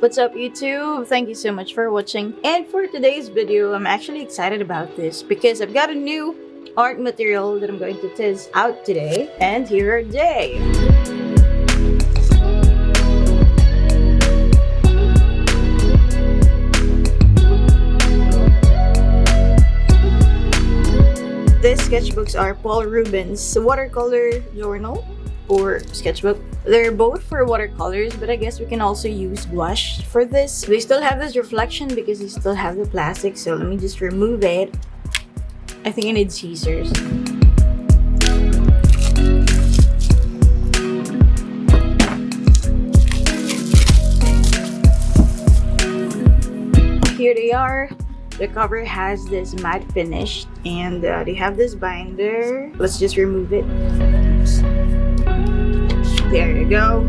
What's up YouTube? Thank you so much for watching. And for today's video, I'm actually excited about this because I've got a new art material that I'm going to test out today. And here are they. These sketchbooks are Paul Ruben's watercolor journal or sketchbook. They're both for watercolors, but I guess we can also use gouache for this. They still have this reflection because they still have the plastic, so let me just remove it. I think I need scissors. Here they are. The cover has this matte finish and they have this binder. Let's just remove it. Oops. There you go.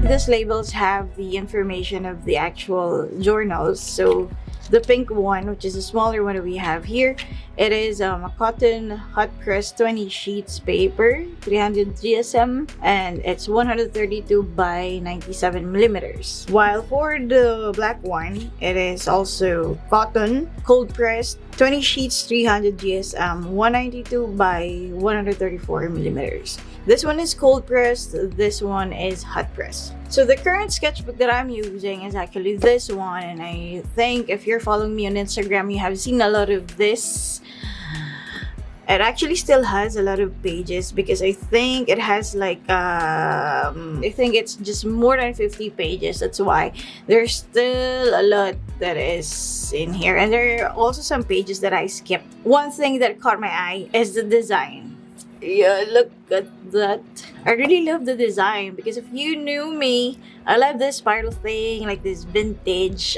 These labels have the information of the actual journals. So the pink one, which is a smaller one that we have here, it is a cotton hot press 20 sheets paper, 300 GSM, and it's 132 by 97 millimeters. While for the black one, it is also cotton cold pressed 20 sheets, 300 GSM, 192 by 134 millimeters. This one is cold pressed, this one is hot pressed. So the current sketchbook that I'm using is actually this one, and I think if you're following me on Instagram, you have seen a lot of this. It actually still has a lot of pages because I think it has like I think it's just more than 50 pages. That's why there's still a lot that is in here, and there are also some pages that I skipped. One thing that caught my eye is the design. Yeah, look at that. I really love the design because if you knew me, I love this spiral thing, like this vintage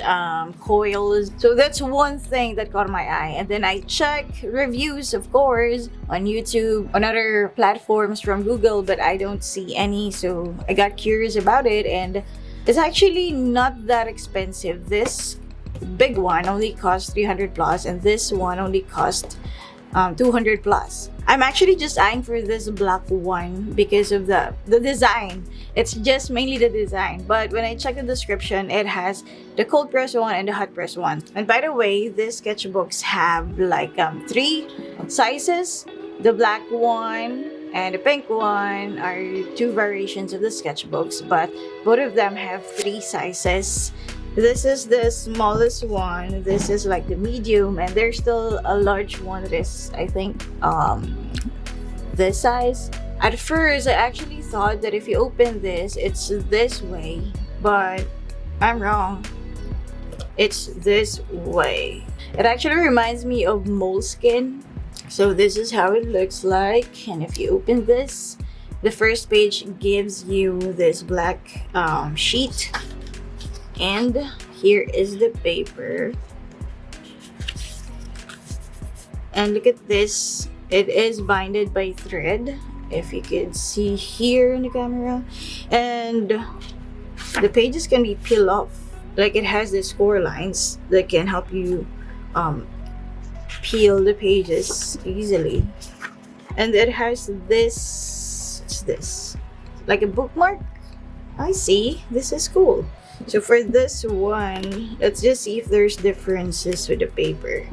coils. So that's one thing that caught my eye. And then I check reviews, of course, on YouTube, on other platforms from Google, but I don't see any. So I got curious about it, and it's actually not that expensive. This big one only cost 300 plus, and this one only cost 200 plus. I'm actually just eyeing for this black one because of the design. It's just mainly the design, but when I check the description, it has the cold press one and the hot press one. And by the way, these sketchbooks have like 3 sizes. The black one and the pink one are 2 variations of the sketchbooks, but both of them have 3 sizes. This is the smallest one, this is like the medium, and there's still a large one that is, I think, this size. At first, I actually thought that if you open this, it's this way, but I'm wrong. It's this way. It actually reminds me of moleskin. So this is how it looks like, and if you open this, the first page gives you this black sheet. And here is the paper. And look at this. It is binded by thread, if you can see here in the camera. And the pages can be peeled off. Like it has the score lines that can help you peel the pages easily. And it has this, what's this? Like a bookmark? I see. This is cool. So for this one, let's just see if there's differences with the paper.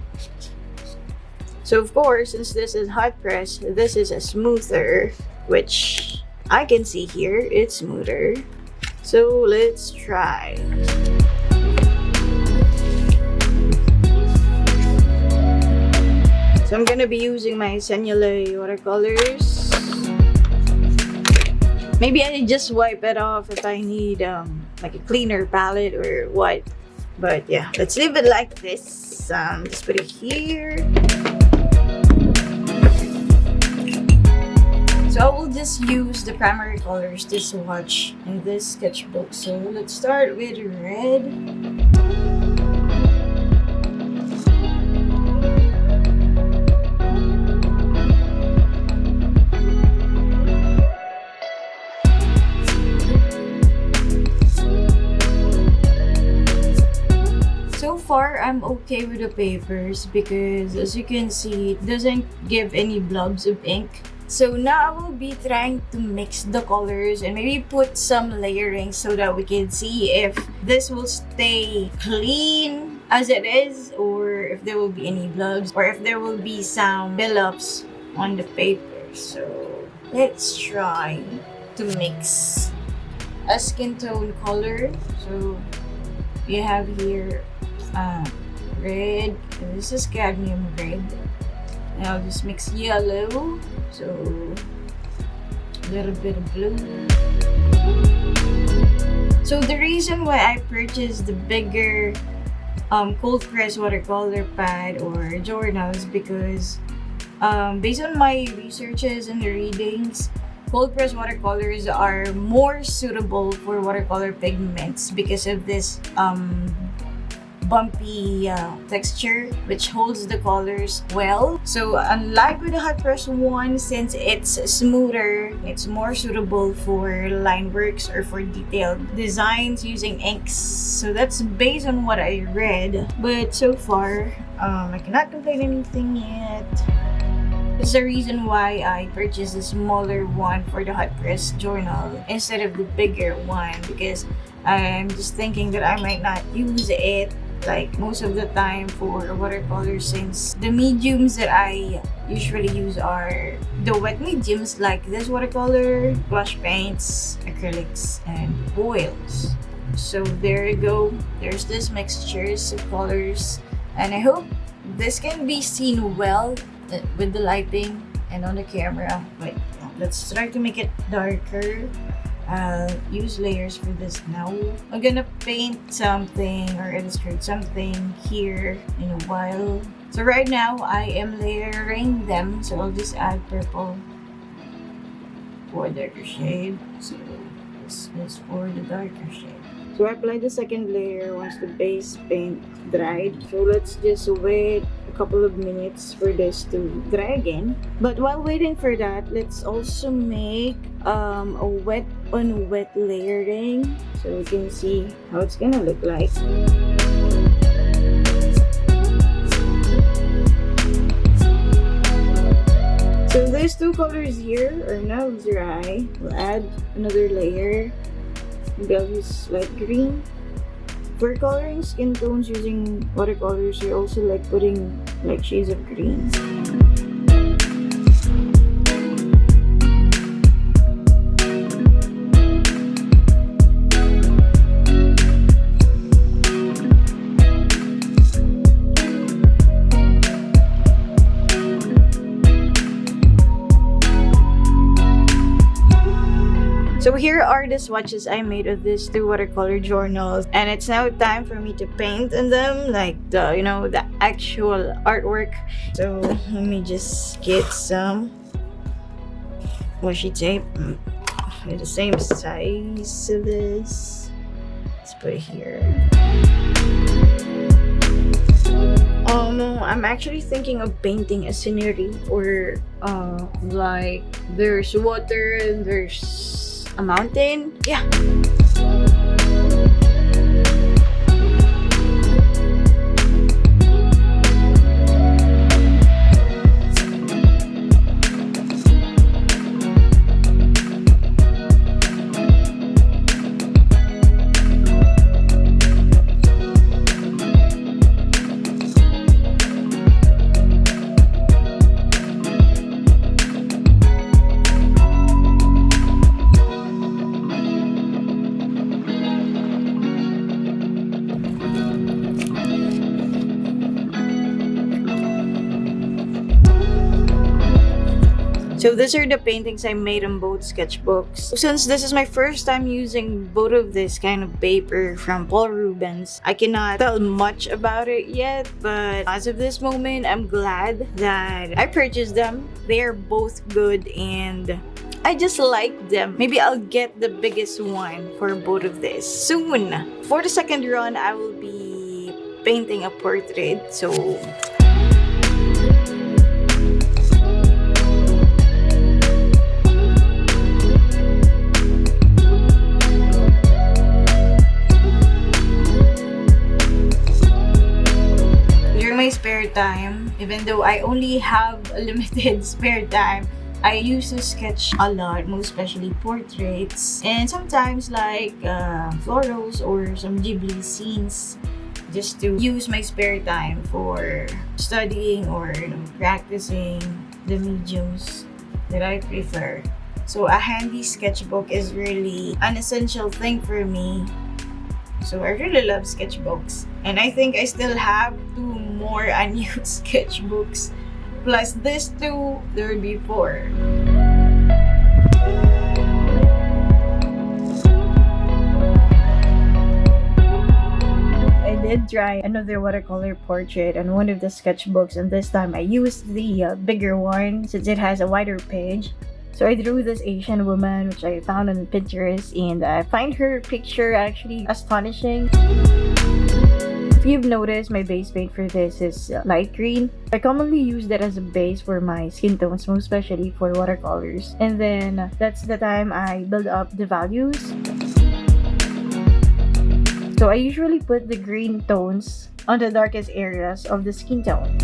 So of course, since this is hot press, this is a smoother, which I can see here, it's smoother. So let's try. So I'm gonna be using my Sennelier watercolors. Maybe I just wipe it off if I need like a cleaner palette or what. But yeah, let's leave it like this. Just put it here. So I will just use the primary colors to swatch in this sketchbook. So let's start with red. So far, I'm okay with the papers because as you can see, it doesn't give any blobs of ink So now I will be trying to mix the colors and maybe put some layering so that we can see if this will stay clean as it is, or if there will be any blobs, or if there will be some build-ups on the paper. So let's try to mix a skin tone color. So you have here red, and this is cadmium red. And I'll just mix yellow, so a little bit of blue. So the reason why I purchased the bigger cold press watercolor pad or journal is because based on my researches and the readings, cold press watercolors are more suitable for watercolor pigments because of this bumpy texture which holds the colors well. So unlike with the hot press one, since it's smoother, it's more suitable for line works or for detailed designs using inks. So that's based on what I read, but so far I cannot complain anything yet. That's the reason why I purchased the smaller one for the hot press journal instead of the bigger one, because I'm just thinking that I might not use it like most of the time for watercolor, since the mediums that I usually use are the wet mediums like this watercolor, blush paints, acrylics, and oils. So there you go. There's this mixtures of colors, and I hope this can be seen well with the lighting and on the camera. But let's try to make it darker. I'll use layers for this now. I'm gonna paint something or illustrate something here in a while. So right now I am layering them, so I'll just add purple for darker shade. So this is for the darker shade. So I applied the second layer once the base paint dried. So let's just wait a couple of minutes for this to dry again. But while waiting for that, let's also make a wet on wet layering so we can see how it's gonna look like. So these two colors here are now dry. We'll add another layer. Maybe I'll use light green. For coloring skin tones using watercolors, you also like putting like shades of green. So here are the swatches I made of these two watercolor journals, and it's now time for me to paint in them, like the the actual artwork. So let me just get some washi tape with the same size of this. Let's put it here. I'm actually thinking of painting a scenery, or like there's water and there's a mountain. Yeah. So these are the paintings I made on both sketchbooks. Since this is my first time using both of this kind of paper from Paul Rubens, I cannot tell much about it yet, but as of this moment, I'm glad that I purchased them. They are both good and I just like them. Maybe I'll get the biggest one for both of this soon. For the second run, I will be painting a portrait. So my spare time, even though I only have a limited spare time, I used to sketch a lot, most especially portraits, and sometimes like florals or some Ghibli scenes, just to use my spare time for studying or practicing the mediums that I prefer. So a handy sketchbook is really an essential thing for me. So I really love sketchbooks. And I think I still have 2 more unused sketchbooks. Plus this 2, there would be 4. I did try another watercolor portrait on one of the sketchbooks, and this time I used the bigger one since it has a wider page. So I drew this Asian woman, which I found on Pinterest, and I find her picture actually astonishing. If you've noticed, my base paint for this is light green. I commonly use that as a base for my skin tones, most especially for watercolors. And then that's the time I build up the values. So I usually put the green tones on the darkest areas of the skin tone.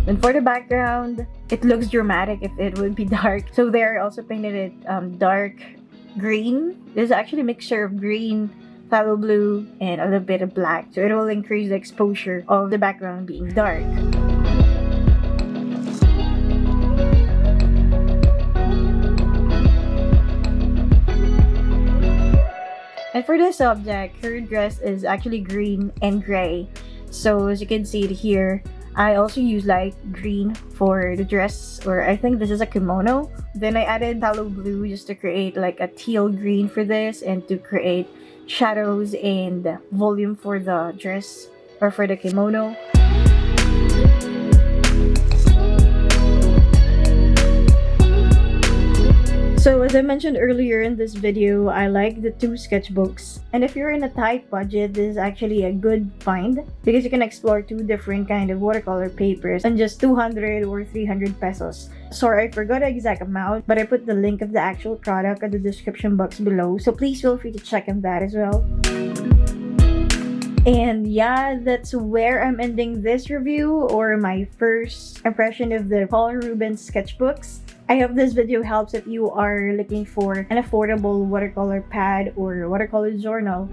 And for the background, it looks dramatic if it would be dark. So there I also painted it dark green. There's actually a mixture of green, phthalo blue, and a little bit of black. So it will increase the exposure of the background being dark. And for the subject, her dress is actually green and gray. So as you can see it here, I also use light green for the dress, or I think this is a kimono. Then I added phthalo blue just to create like a teal green for this and to create shadows and volume for the dress or for the kimono. So as I mentioned earlier in this video, I like the 2 sketchbooks. And if you're in a tight budget, this is actually a good find because you can explore 2 different kind of watercolor papers and just 200 or 300 pesos. Sorry, I forgot the exact amount, but I put the link of the actual product in the description box below. So please feel free to check on that as well. And yeah, that's where I'm ending this review or my first impression of the Paul Ruben sketchbooks. I hope this video helps if you are looking for an affordable watercolor pad or watercolor journal.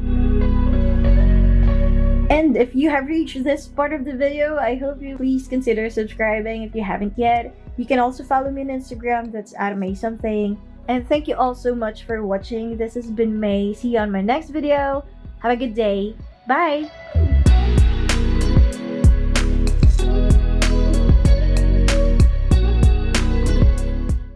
And if you have reached this part of the video, I hope you please consider subscribing if you haven't yet. You can also follow me on Instagram, that's at MaeSomething. And thank you all so much for watching. This has been May. See you on my next video. Have a good day. Bye!